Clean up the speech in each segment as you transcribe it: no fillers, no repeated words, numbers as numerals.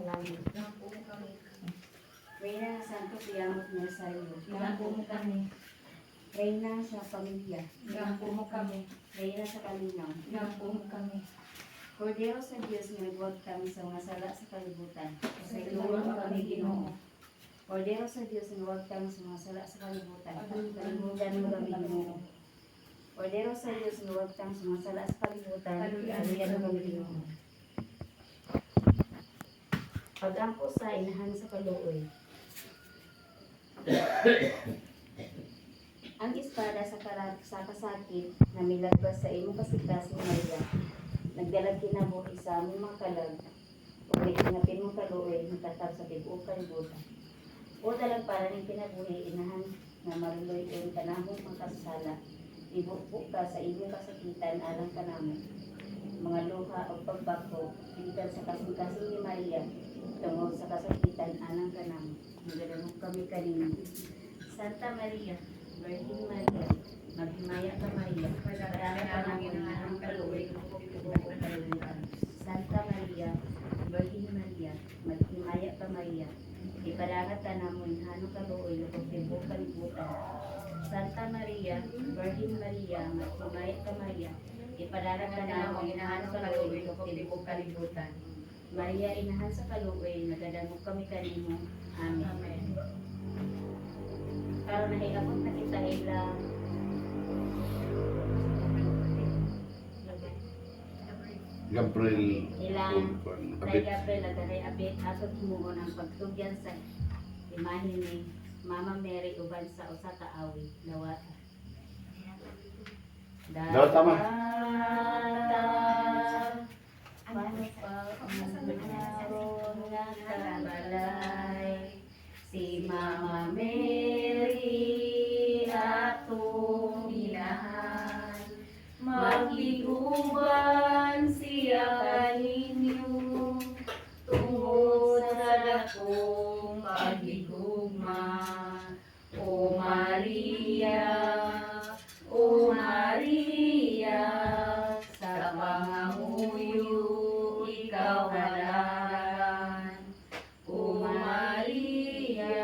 langit. Inampun kami. Reyna Santos Iamot Nazario. Inampun mo kami. Reyna sa pamilya. Inampun mo kami. Reyna sa kalinaw. Inampun mo kami. Kordero sa Diyos na nagwag kami sa mga sala sa kalibutan. Sa ilong kami Ginoo. Kordero sa Diyos na nagwag kami sa mga sala sa kalibutan. Kalimutan mo kami Ginoo. Kordero sa Diyos na nagwag kami sa mga sala sa kalibutan. Kalimutan mo kami Ginoo. Pag-ampo sa inahan sa kaluoy. Ang espada sa kasakit na milagpas sa imong kasikas ni Maria. Nagdalag kinabuhi sa among mga kalag. Ug itinapin mo kaluoy nagtatag sa tibuok kalibutan. O dalag para ning kinabuhi inahan na maruloy ang kanamong pagkasala. Ibukbuk ka sa imong kasakitan alang kanamo. Mga luha o pagbako gikan sa kasing-kasing ni Maria tungod sa kasakitan alang kanamo. Nagadanok kami kanimo. Santa Maria, Virgin Maria, maghimaya ka Maria, padala ka namin ang kaluoy ng tibuok kalibutan. Santa Maria, Virgin Maria, maghimaya ka Maria, ipadangat ka namon hanong kaluoy ng tibuok kalibutan. Santa Maria, Virgin Maria, maghimaya ka Maria, ipadangat ka namon hanong kaluoy ng tibuok kalibutan. Maria, inahan sa kaluoy, nagadamog kami kanimo. Amen. Amen. Karon nahigabot na kita ila Gabriel ilang Abit. Gabriel nagaray abit ato himuon ang pagtugyan sa imahe ni Mama Mary uban sa usa ka awi dawata. Dawat tama. Si Mama Mary atong inahan, magiguban siya kaninyo tungod sa dakong pagigugma. O Maria, O Maria, sa pangamuyo ikaw halaran. O Maria,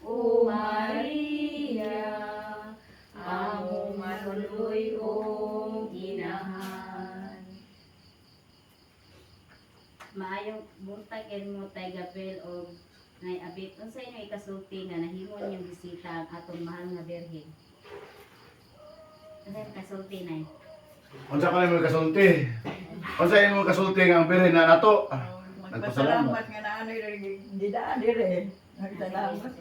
O Maria, among maluloy ong inahan. Maayong buntag mo tay Gabriel o nay abit unsay inyo ikasulti nga nahimo niyong bisita ang atong mahal nga birhen. Unsay kasulti nay? Unsa ka nimo kasulti? Unsa imong kasulti nga ang birhen na nato? Magpasalamat nga na ano yung didaan dire. Nagsalamat.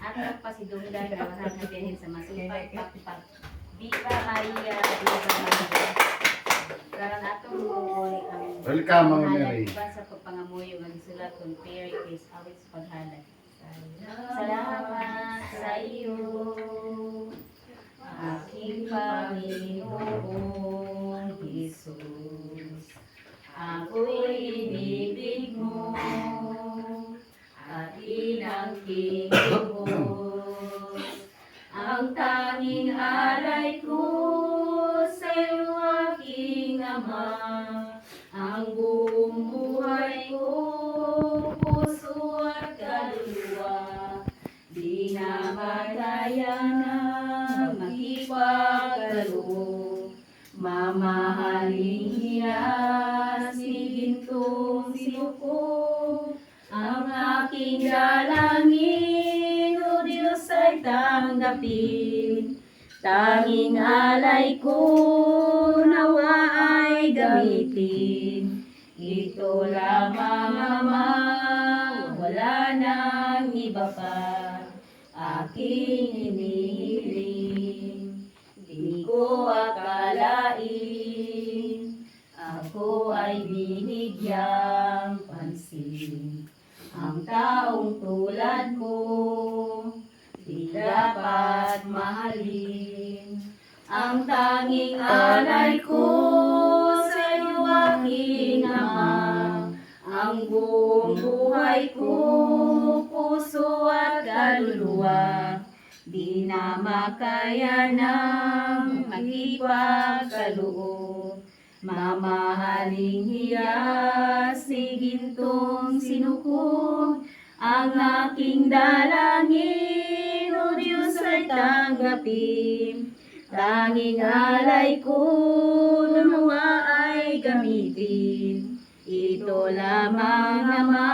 Ato pa si Dunggan nga mahal nga birhen sa masipag pakpak. Viva Maria, Viva Maria. Karon atong muli ang Welcome, Mama Mary. Diba sa pagpangamuyo ng sulat kung Perry is awit sa paghalad. Salamat sa iyo, aking Panginoong Jesus. Ako'y inibig mo at inangking lubos. Ang tanging alay ko sa iyo, aking Ama. Ang buong buhay ko, puso at kaluluwa, di na madaya na makipagkaloob. Mamahaling hiyas ni gintong sinuko, ang aking dalangin, O Diyos ay tanggapin. Tanging alay ko, nawa ay gamitin. Ito lamang Ama, wala nang iba pa. Aking hinihiling, di ko akalain. Ako ay binigyang pansin. Ang taong tulad ko, di dapat mahalin. Ang tanging alay ko sa iyo, aking Ama. Ang buong buhay ko, puso at kaluluwa, di na makaya ng makipagkaloob. Mamahaling hiya, sigintong sinuko, ang aking dalangin, O Diyos ay tanggapin. Tanging alay ko, nawa ay gamitin. Ito lamang Ama,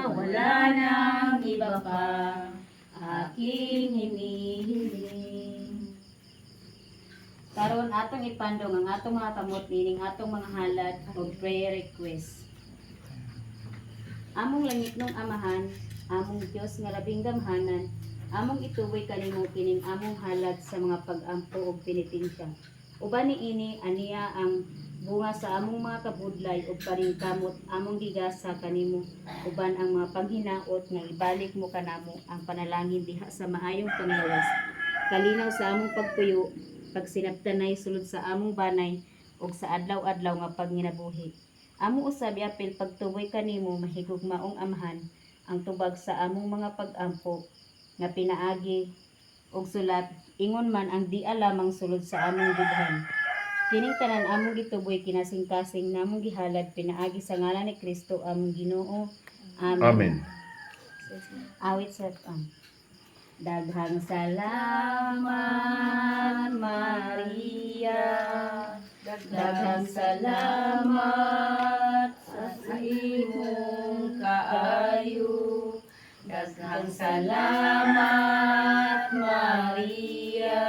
wala nang iba pa, aking hinihiling. Karon atong ipandong ang atong mga kamot nining atong mga halad o prayer request. Among langit nung amahan, among Dios nga labing gamhanan, among ituboy kanimo kining among halad sa mga pag-ampo ug penitensya. Uban niini aniya ang bunga sa among mga kabudlay ug paningkamot among gigasa kanimo, uban ang mga panghinaot nga ibalik mo kanamo ang panalangin diha sa maayong panglawas. Kalinaw sa among pagpuyo, pagsinabtanay sulod sa among banay ug sa adlaw-adlaw nga pagnginabuhi. Amo usab apil pagtuboy kanimo mahigugmaong amahan ang tubag sa among mga pag-ampo nga pinaagi ug sulat ingon man ang di alamang sulod sa among dughan. Kining tanan among gituboy kinasing-kasing namong gihalad pinaagi sa ngalan ni Kristo among Ginoo. Amen. Amen. Awit sa Daghang salamat, Maria. Daghang salamat sa imong kaayo. Daghang salamat, Maria.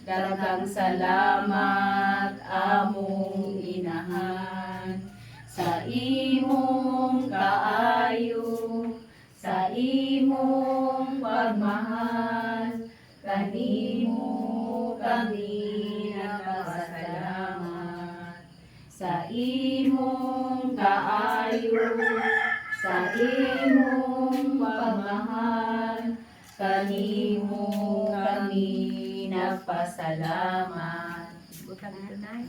Daghang salamat, among inahan. Sa imong kaayo, sa imong pagmahal, kanimo kami nagpasalamat. Sa imong kaayo, sa imong pagmahal, kanimo kami nagpasalamat. Bukan tunay.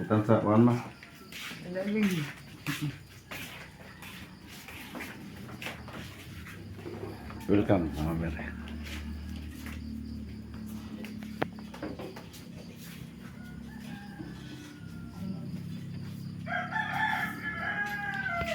Bukan sa mana? Lalim. Welcome, Mama Mary.